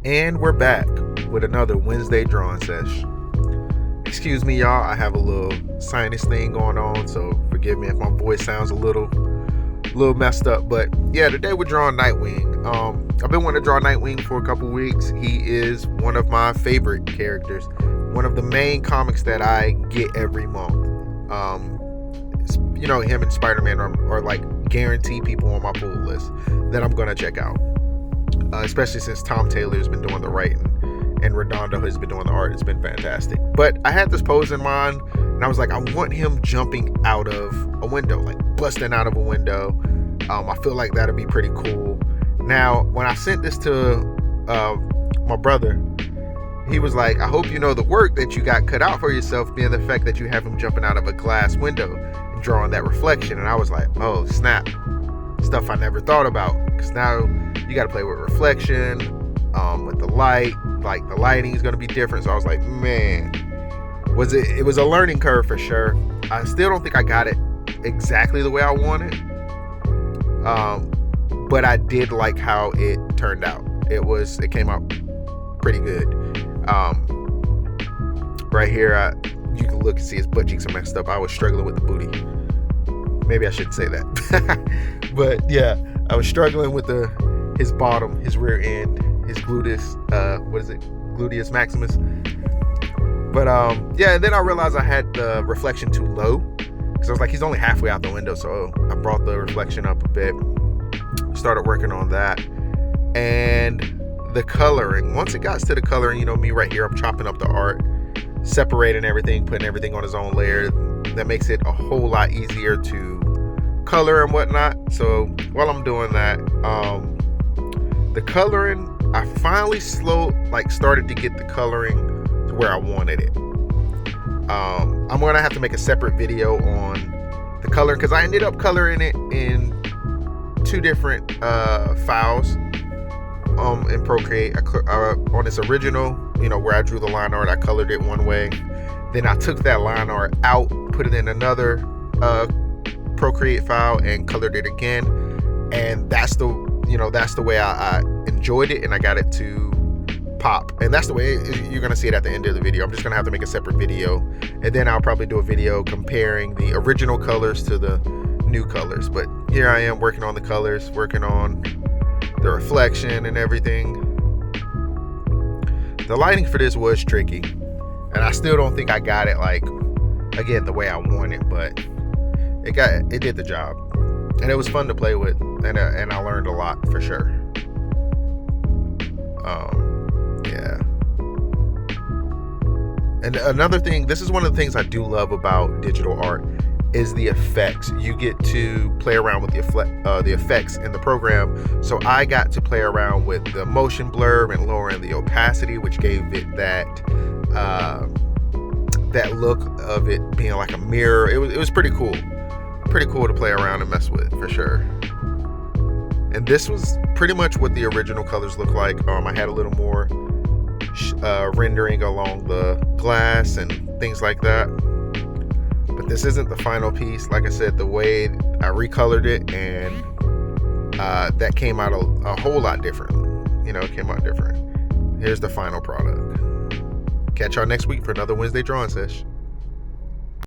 And we're back with another Wednesday drawing sesh. Excuse me, y'all. I have a little sinus thing going on, so forgive me if my voice sounds a little messed up. But yeah, today we're drawing Nightwing. I've been wanting to draw Nightwing for a couple weeks. He is one of my favorite characters, one of the main comics that I get every month. Him and Spider-Man are like guaranteed people on my pull list that I'm gonna check out. Especially since Tom Taylor's been doing the writing and Redondo has been doing the art. It's been fantastic. But I had this pose in mind, and I was like, I want him jumping out of a window, like busting out of a window. I feel like that'd be pretty cool. Now, when I sent this to my brother, he was like, I hope you know the work that you got cut out for yourself, being the fact that you have him jumping out of a glass window and drawing that reflection. And I was like, oh, snap. Stuff I never thought about, because now you got to play with reflection, with the light. Like the lighting is going to be different. So I was like, man, it was a learning curve for sure. I still don't think I got it exactly the way I wanted, but I did like how it turned out. It came out pretty good. Right here, you can look and see his butt cheeks are messed up. I was struggling with the booty. Maybe I shouldn't say that. But yeah, I was struggling with his bottom, his rear end, his gluteus, gluteus maximus. But yeah, and then I realized I had the reflection too low, because I was like, he's only halfway out the window. So I brought the reflection up a bit, started working on that. And the coloring, once it got to the coloring, me right here, I'm chopping up the art, separating everything, putting everything on its own layer. That makes it a whole lot easier to color and whatnot. So while I'm doing that, the coloring, I finally started to get the coloring to where I wanted it. I'm gonna have to make a separate video on the coloring, because I ended up coloring it in two different files in Procreate. On this original, where I drew the line art, I colored it one way. Then I took that line art out, put it in another Procreate file, and colored it again. And that's the way I enjoyed it, and I got it to pop. And that's the way you're gonna see it at the end of the video. I'm just gonna have to make a separate video, and then I'll probably do a video comparing the original colors to the new colors. But here I am working on the colors, working on the reflection and everything. The lighting for this was tricky, and I still don't think I got it the way I want it, but it did the job, and it was fun to play with, and I learned a lot for sure. Yeah. And another thing, this is one of the things I do love about digital art, is the effects. You get to play around with the effects in the program. So I got to play around with the motion blur and lowering the opacity, which gave it that look of it being like a mirror. It was pretty cool to play around and mess with, for sure. And this was pretty much what the original colors look like. I had a little more rendering along the glass and things like that. But this isn't the final piece. Like I said, the way I recolored it, and that came out a whole lot different. It came out different. Here's the final product. Catch y'all next week for another Wednesday drawing sesh.